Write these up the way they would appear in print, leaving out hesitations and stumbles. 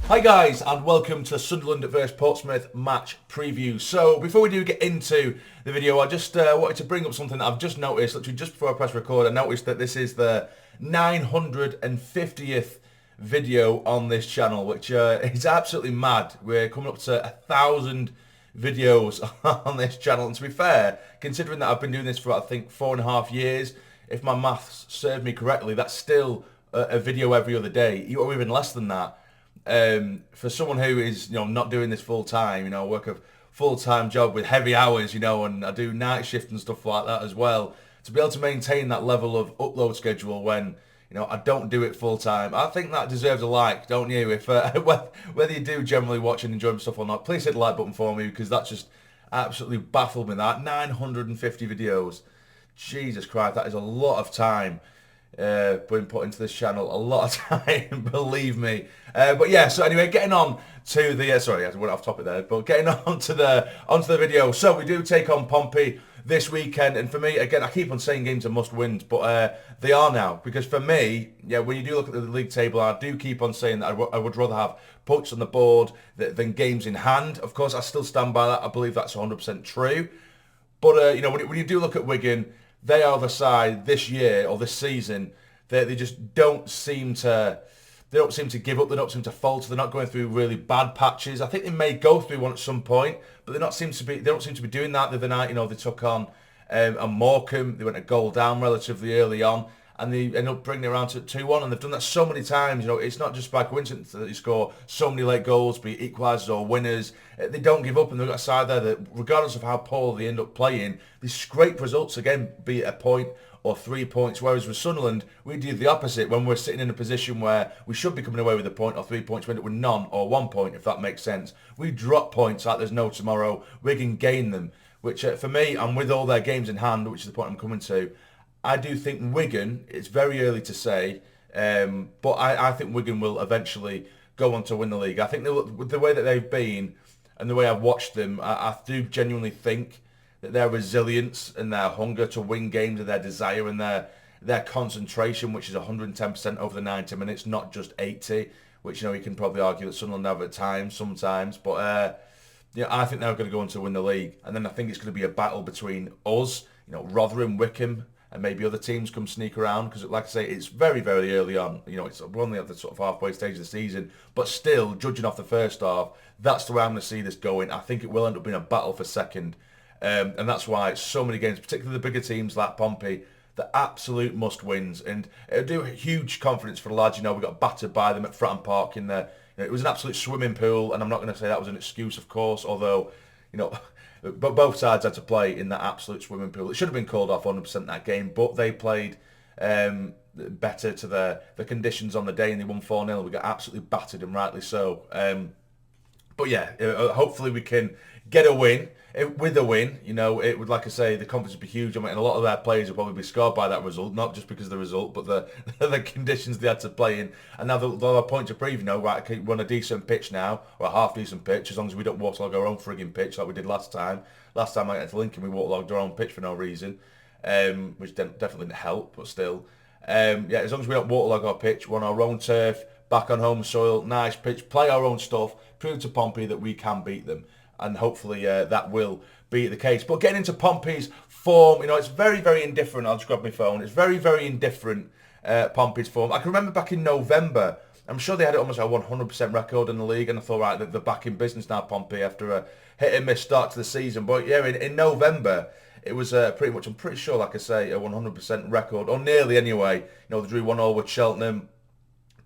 Hi guys, and welcome to Sunderland vs Portsmouth match preview. So before we do get into the video, I just wanted to bring up something that I've just noticed, literally just before I press record. I noticed that this is the 950th video on this channel, which is absolutely mad. We're coming up to 1,000 videos on this channel, and to be fair, considering that I've been doing this for I think 4.5 years, if my maths serve me correctly, that's still a video every other day, or even less than that. For someone who is, not doing this full time, I work a full-time job with heavy hours, and I do night shift and stuff like that as well. To be able to maintain that level of upload schedule when, I don't do it full time, I think that deserves a like, don't you? If whether you do generally watch and enjoy stuff or not, please hit the like button for me, because that's just absolutely baffled me. That 950 videos, Jesus Christ, that is a lot of time. Being put into this channel, a lot of time, believe me. But yeah, so anyway, getting on to the sorry, I went off topic there, but getting on to the video. So we do take on Pompey this weekend, and for me, again, I keep on saying games are must-wins, but they are now, because for me, yeah, when you do look at the league table, I do keep on saying that I would rather have points on the board than games in hand. Of course, I still stand by that. I believe that's 100% true. But when you do look at Wigan, they are the side this year or this season that they just don't seem to give up. They don't seem to falter. They're not going through really bad patches. I think they may go through one at some point, but they don't seem to be doing that. The other night, they took on a Morecambe. They went a goal down relatively early on, and they ended up bringing it around to 2-1. And they've done that so many times. It's not just by coincidence that they score so many late goals, be it equalisers or winners. They don't give up, and they've got a side there that, regardless of how poor they end up playing, they scrape results again, be it a point or 3 points. Whereas with Sunderland, we do the opposite. When we're sitting in a position where we should be coming away with a point or 3 points, we end up with none or 1 point, if that makes sense. We drop points like there's no tomorrow. We can gain them, which for me, and with all their games in hand, which is the point I'm coming to, I do think Wigan, it's very early to say, but I think Wigan will eventually go on to win the league. I think with the way that they've been and the way I've watched them, I do genuinely think that their resilience and their hunger to win games and their desire and their concentration, which is 110% over the 90 minutes, not just 80, which, you can probably argue that Sunderland have at times, sometimes, but I think they're going to go on to win the league. And then I think it's going to be a battle between us, Rotherham, Wycombe, and maybe other teams come sneak around, because, like I say, it's very, very early on. We're only at the sort of halfway stage of the season, but still, judging off the first half, that's the way I'm going to see this going. I think it will end up being a battle for second, and that's why so many games, particularly the bigger teams like Pompey, the absolute must-wins, and it'll do huge confidence for the lads. We got battered by them at Fratton Park in the. It was an absolute swimming pool, and I'm not going to say that was an excuse, of course, although, but both sides had to play in that absolute swimming pool. It should have been called off 100% that game, but they played better to the conditions on the day, and they won 4-0. We got absolutely battered, and rightly so. But yeah, hopefully we can get a win. With a win, it would, like I say, the confidence would be huge. And a lot of their players will probably be scarred by that result, not just because of the result, but the conditions they had to play in. And now they'll have a point to prove, right, okay, we're on a decent pitch now, or a half-decent pitch, as long as we don't waterlog our own frigging pitch like we did last time. Last time I went to Lincoln, we waterlogged our own pitch for no reason, which definitely didn't help, but still. As long as we don't waterlog our pitch, we're on our own turf, back on home soil, nice pitch, play our own stuff, prove to Pompey that we can beat them. And hopefully that will be the case. But getting into Pompey's form, it's very, very indifferent. I'll just grab my phone. It's very, very indifferent, Pompey's form. I can remember back in November, I'm sure they had almost a 100% record in the league, and I thought, right, they're back in business now, Pompey, after a hit-and-miss start to the season. But yeah, in November, it was pretty much, I'm pretty sure, like I say, a 100% record, or nearly anyway. They drew 1-1 with Cheltenham,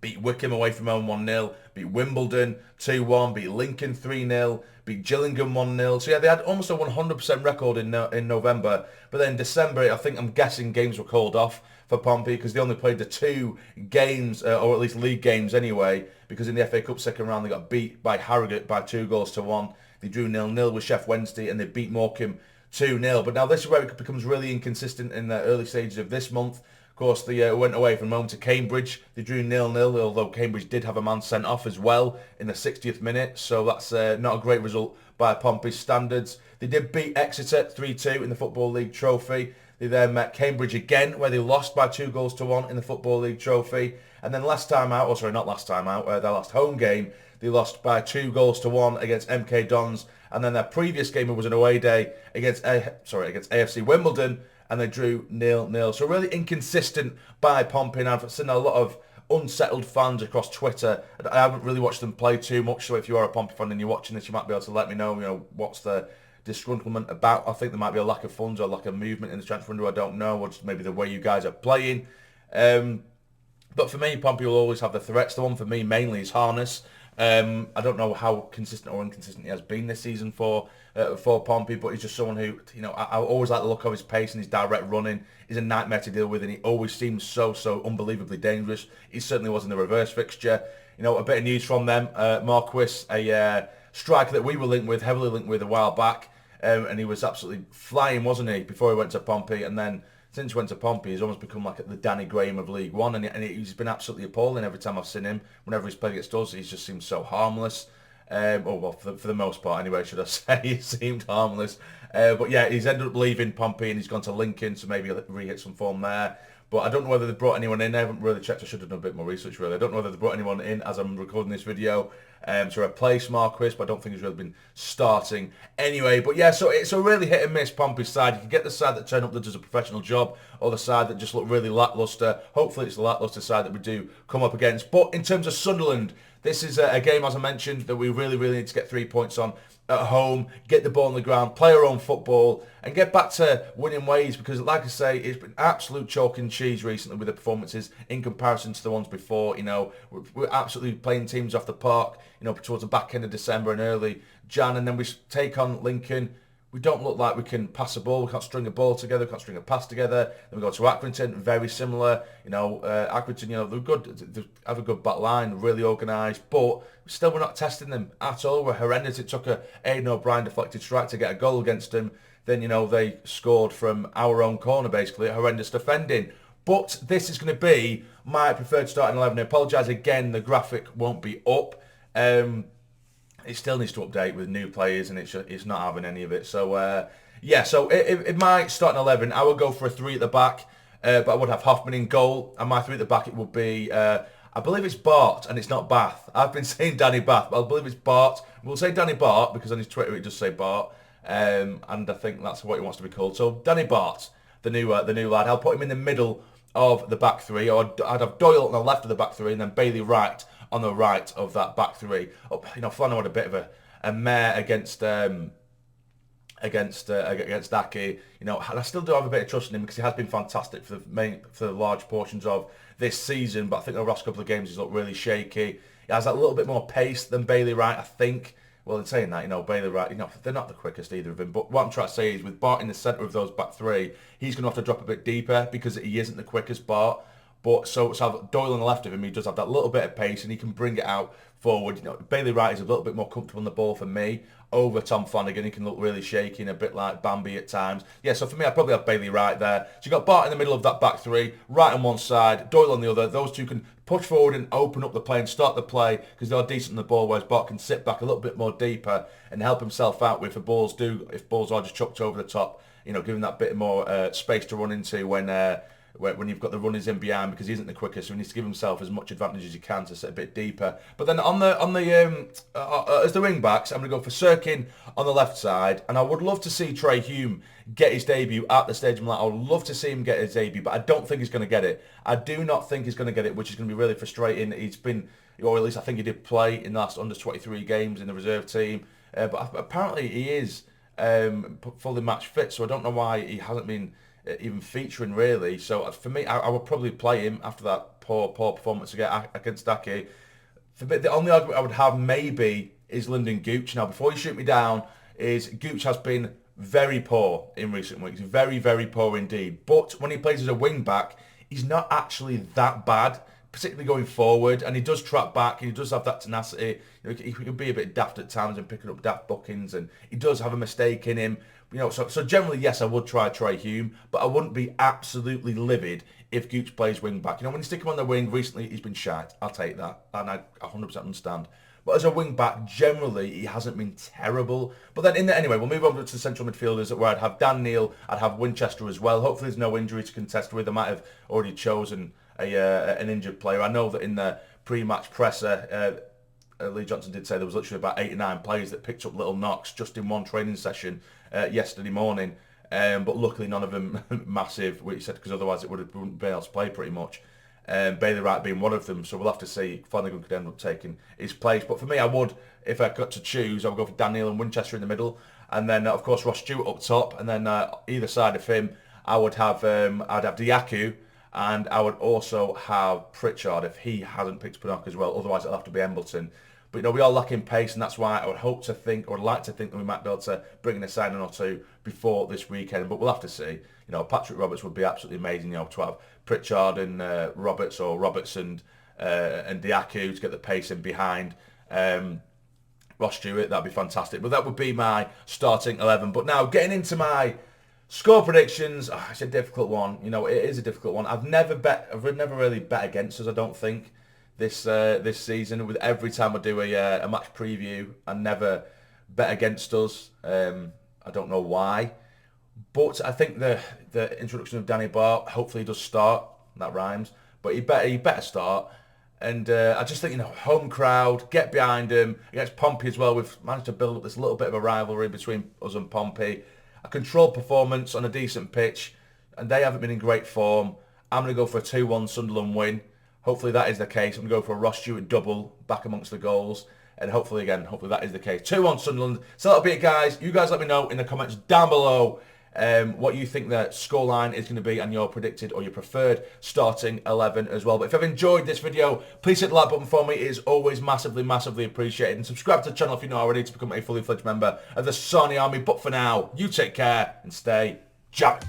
beat Wycombe away from home 1-0, beat Wimbledon 2-1, beat Lincoln 3-0, beat Gillingham 1-0. So yeah, they had almost a 100% record in November. But then December, I'm guessing games were called off for Pompey, because they only played the 2 games, or at least league games anyway, because in the FA Cup second round they got beat by Harrogate by 2-1. They drew 0-0 with Sheff Wednesday, and they beat Morecambe 2-0. But now this is where it becomes really inconsistent in the early stages of this month. Of course, they went away from home to Cambridge. They drew 0-0, although Cambridge did have a man sent off as well in the 60th minute. So that's not a great result by Pompey's standards. They did beat Exeter 3-2 in the Football League Trophy. They then met Cambridge again, where they lost by 2-1 in the Football League Trophy. And then last time out, or sorry, not last time out, their last home game, they lost by 2-1 against MK Dons. And then their previous game was an away day against AFC Wimbledon, and they drew 0-0. So really inconsistent by Pompey. And I've seen a lot of unsettled fans across Twitter. I haven't really watched them play too much, so if you are a Pompey fan and you're watching this, you might be able to let me know, what's the disgruntlement about. I think there might be a lack of funds or a lack of movement in the transfer window, I don't know, or just maybe the way you guys are playing. But for me, Pompey will always have the threats. The one for me mainly is Harness. I don't know how consistent or inconsistent he has been this season for Pompey, but he's just someone who, I always like the look of his pace and his direct running. He's a nightmare to deal with, and he always seems so unbelievably dangerous. He certainly was in the reverse fixture. A bit of news from them. Marquis, a striker that we were heavily linked with a while back, and he was absolutely flying, wasn't he, before he went to Pompey, and then since he went to Pompey, he's almost become like the Danny Graham of League One, and he's been absolutely appalling every time I've seen him. Whenever he's played against us, he's just seemed so harmless. For the most part anyway, should I say. He seemed harmless. But yeah, he's ended up leaving Pompey and he's gone to Lincoln, so maybe he'll re-hit some form there. But I don't know whether they brought anyone in. I haven't really checked. I should have done a bit more research, really. I don't know whether they brought anyone in as I'm recording this video to replace Marquis, but I don't think he's really been starting anyway. But yeah, so it's a really hit and miss Pompey's side. You can get the side that turn up that does a professional job, or the side that just look really lacklustre. Hopefully it's the lacklustre side that we do come up against. But in terms of Sunderland, this is a game, as I mentioned, that we really need to get 3 points on at home, get the ball on the ground, play our own football, and get back to winning ways, because like I say, it's been absolute chalk and cheese recently with the performances in comparison to the ones before. We're absolutely playing teams off the park, towards the back end of December and early Jan, and then we take on Lincoln. We don't look like we can pass a ball. We can't string a ball together. We can't string a pass together. Then we go to Accrington, very similar. Accrington, they're good. They have a good back line, really organised. But still, we're not testing them at all. We're horrendous. It took a Haydn O'Brien deflected strike to get a goal against them. Then, they scored from our own corner, basically. Horrendous defending. But this is going to be my preferred starting 11. I apologise again, the graphic won't be up. It still needs to update with new players, and it's not having any of it. So, so in my starting 11, I would go for a 3 at the back, but I would have Hoffman in goal, and my 3 at the back, it would be, I believe it's Bart, and it's not Bath. I've been saying Danny Bath, but I believe it's Bart. We'll say Danny Bart, because on his Twitter it does say Bart, and I think that's what he wants to be called. So, Danny Bart, the new lad, I'll put him in the middle of the back 3, or I'd have Doyle on the left of the back 3, and then Bailey Wright on the right of that back 3. Flano had a bit of a mare against Ake. And I still do have a bit of trust in him because he has been fantastic for the large portions of this season. But I think the last couple of games he's looked really shaky. He has a little bit more pace than Bailey Wright, I think. Well, in saying that, Bailey Wright, they're not the quickest either of them. But what I'm trying to say is, with Bart in the centre of those back 3, he's going to have to drop a bit deeper because he isn't the quickest Bart. But so have Doyle on the left of him. He does have that little bit of pace, and he can bring it out forward. Bailey Wright is a little bit more comfortable on the ball for me over Tom Flanagan. He can look really shaky and a bit like Bambi at times. Yeah, so for me, I'd probably have Bailey Wright there. So you've got Bart in the middle of that back 3, Wright on one side, Doyle on the other. Those two can push forward and open up the play and start the play because they're decent on the ball, whereas Bart can sit back a little bit more deeper and help himself out if balls are just chucked over the top. Giving that bit more space to run into when you've got the runners in behind, because he isn't the quickest, so he needs to give himself as much advantage as he can to sit a bit deeper. But then as the wing backs, I'm going to go for Sirkin on the left side, and I would love to see Trey Hume get his debut at the Stadium Light. I would love to see him get his debut, but I don't think he's going to get it. I do not think he's going to get it, which is going to be really frustrating. He's been, or at least I think he did play in the last under 23 games in the reserve team, but apparently he is fully match fit, so I don't know why he hasn't been even featuring really. So for me, I would probably play him after that poor performance against Ake. For me, the only argument I would have maybe is Lyndon Gooch. Now, before you shoot me down, is Gooch has been very poor in recent weeks. Very, very poor indeed. But when he plays as a wing back, he's not actually that bad, particularly going forward, and he does track back, and he does have that tenacity. He can be a bit daft at times and picking up daft bookings, and he does have a mistake in him. So generally, yes, I would try Trey Hume, but I wouldn't be absolutely livid if Gooch plays wing back. When you stick him on the wing, recently he's been shite. I'll take that, and I 100% understand. But as a wing back, generally, he hasn't been terrible. But then, anyway, we'll move over to the central midfielders, where I'd have Dan Neil, I'd have Winchester as well. Hopefully there's no injury to contest with. I might have already chosen an injured player. I know that in the pre-match presser, Lee Johnson did say there was literally about 8 or 9 players that picked up little knocks just in one training session yesterday morning. But luckily none of them massive, which he said, because otherwise it wouldn't be able to play pretty much. Bailey Wright being one of them, so we'll have to see if Flanagan could end up taking his place. But for me, I would, if I got to choose, I would go for Daniel and Winchester in the middle, and then of course Ross Stewart up top, and then either side of him, I'd have Diaku, and I would also have Pritchard if he hasn't picked Pinnock as well. Otherwise, it'll have to be Embleton. But we are lacking pace, and that's why I would hope to think, or like to think, that we might be able to bring in a signing or two before this weekend. But we'll have to see. Patrick Roberts would be absolutely amazing. To have Pritchard and Roberts, or Roberts and Diaku to get the pace in behind. Ross Stewart, that'd be fantastic. But that would be my starting 11. But now getting into my score predictions, it's a difficult one. It is a difficult one. I've never really bet against us, I don't think, this season. With every time I do a match preview, I never bet against us. I don't know why, but I think the introduction of Danny Barr hopefully does start. That rhymes, but he better start. And I just think, home crowd, get behind him against Pompey as well. We've managed to build up this little bit of a rivalry between us and Pompey. A controlled performance on a decent pitch, and they haven't been in great form. I'm going to go for a 2-1 Sunderland win. Hopefully that is the case. I'm going to go for a Ross Stewart double back amongst the goals. And hopefully that is the case. 2-1 Sunderland. So that'll be it, guys. You guys let me know in the comments down below what you think the scoreline is going to be, and your predicted or your preferred starting 11 as well. But if you've enjoyed this video, please hit the like button for me. It is always massively, massively appreciated. And subscribe to the channel if you're not already, to become a fully fledged member of the Sassy Army. But for now, you take care and stay Jacques.